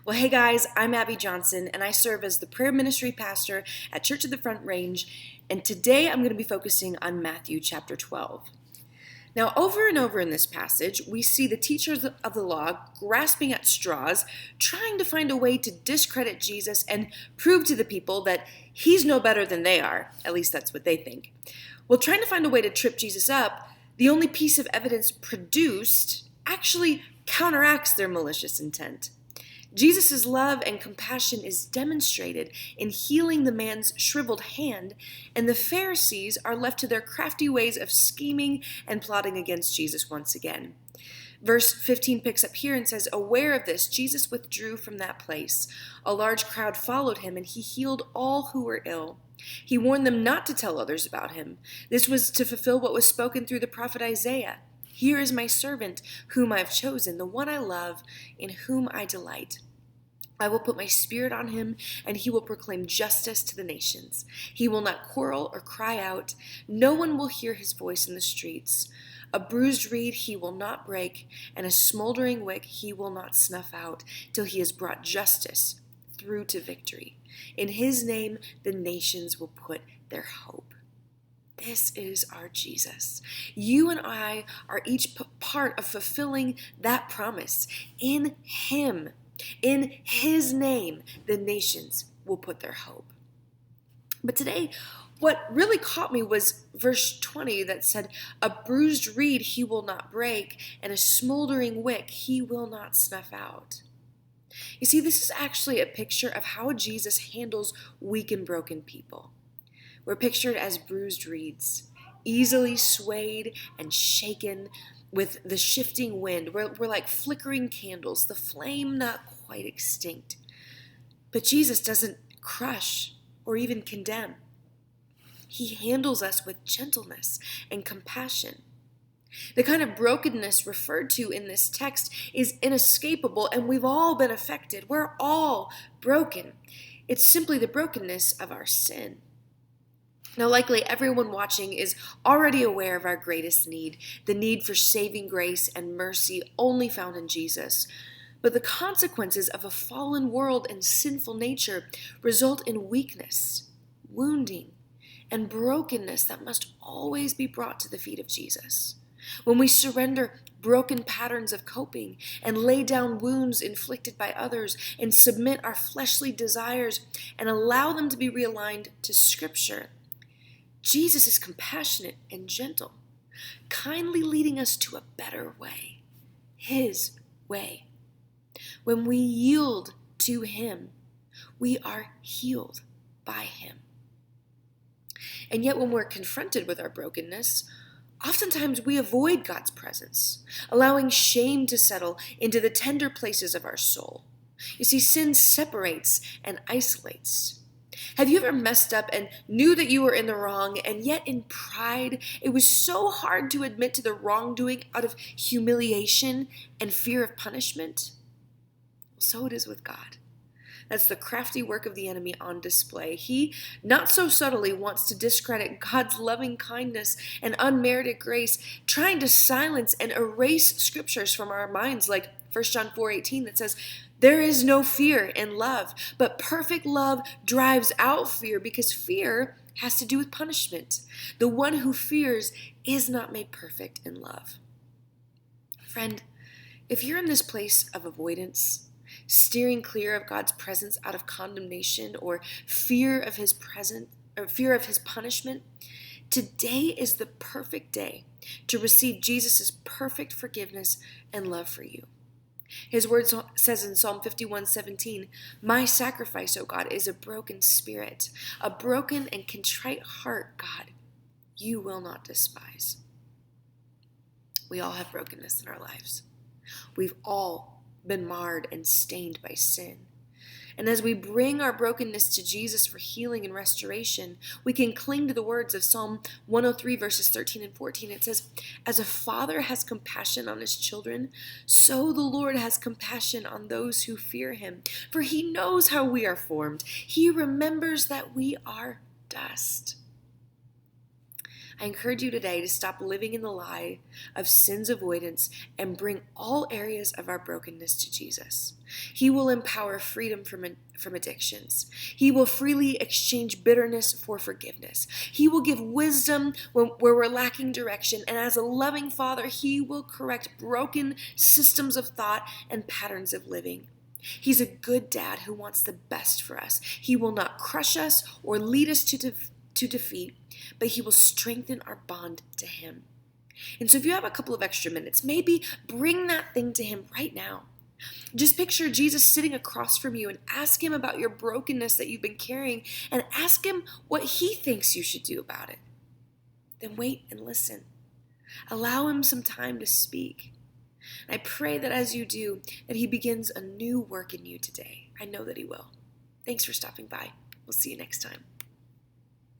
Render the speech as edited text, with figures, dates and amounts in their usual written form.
Well, hey guys, I'm Abby Johnson, and I serve as the prayer ministry pastor at Church of the Front Range, and today I'm going to be focusing on Matthew chapter 12. Now, over and over in this passage, we see the teachers of the law grasping at straws, trying to find a way to discredit Jesus and prove to the people that he's no better than they are. At least that's what they think. Well, trying to find a way to trip Jesus up, the only piece of evidence produced actually counteracts their malicious intent. Jesus' love and compassion is demonstrated in healing the man's shriveled hand, and the Pharisees are left to their crafty ways of scheming and plotting against Jesus once again. Verse 15 picks up here and says, "Aware of this, Jesus withdrew from that place. A large crowd followed him, and he healed all who were ill. He warned them not to tell others about him. This was to fulfill what was spoken through the prophet Isaiah. 'Here is my servant, whom I have chosen, the one I love, in whom I delight. I will put my spirit on him, and he will proclaim justice to the nations. He will not quarrel or cry out. No one will hear his voice in the streets. A bruised reed he will not break, and a smoldering wick he will not snuff out, till he has brought justice through to victory. In his name the nations will put their hope.'" This is our Jesus. You and I are each part of fulfilling that promise. In him, in his name, the nations will put their hope. But today, what really caught me was verse 20 that said, "A bruised reed he will not break, and a smoldering wick he will not snuff out." You see, this is actually a picture of how Jesus handles weak and broken people. We're pictured as bruised reeds, easily swayed and shaken with the shifting wind. We're like flickering candles, the flame not quite extinct. But Jesus doesn't crush or even condemn. He handles us with gentleness and compassion. The kind of brokenness referred to in this text is inescapable, and we've all been affected. We're all broken. It's simply the brokenness of our sin. Now, likely everyone watching is already aware of our greatest need, the need for saving grace and mercy only found in Jesus. But the consequences of a fallen world and sinful nature result in weakness, wounding, and brokenness that must always be brought to the feet of Jesus. When we surrender broken patterns of coping and lay down wounds inflicted by others and submit our fleshly desires and allow them to be realigned to Scripture, Jesus is compassionate and gentle, kindly leading us to a better way, his way. When we yield to him, we are healed by him. And yet when we're confronted with our brokenness, oftentimes we avoid God's presence, allowing shame to settle into the tender places of our soul. You see, sin separates and isolates. Have you ever messed up and knew that you were in the wrong, and yet in pride, it was so hard to admit to the wrongdoing out of humiliation and fear of punishment? So it is with God. That's the crafty work of the enemy on display. He, not so subtly, wants to discredit God's loving kindness and unmerited grace, trying to silence and erase scriptures from our minds, like 1 John 4:18 that says, "There is no fear in love, but perfect love drives out fear, because fear has to do with punishment. The one who fears is not made perfect in love." Friend, if you're in this place of avoidance, steering clear of God's presence out of condemnation or fear of his punishment, today is the perfect day to receive Jesus' perfect forgiveness and love for you. His word says in Psalm 51:17, "My sacrifice, O God, is a broken spirit, a broken and contrite heart, God, you will not despise." We all have brokenness in our lives. We've all been marred and stained by sin. And as we bring our brokenness to Jesus for healing and restoration, we can cling to the words of Psalm 103, verses 13 and 14. It says, "As a father has compassion on his children, so the Lord has compassion on those who fear him. For he knows how we are formed. He remembers that we are dust." I encourage you today to stop living in the lie of sin's avoidance and bring all areas of our brokenness to Jesus. He will empower freedom from addictions. He will freely exchange bitterness for forgiveness. He will give wisdom where we're lacking direction. And as a loving Father, He will correct broken systems of thought and patterns of living. He's a good dad who wants the best for us. He will not crush us or lead us to defeat, but He will strengthen our bond to Him. And so if you have a couple of extra minutes, maybe bring that thing to Him right now. Just picture Jesus sitting across from you and ask Him about your brokenness that you've been carrying and ask Him what He thinks you should do about it. Then wait and listen. Allow Him some time to speak. I pray that as you do, that He begins a new work in you today. I know that He will. Thanks for stopping by. We'll see you next time.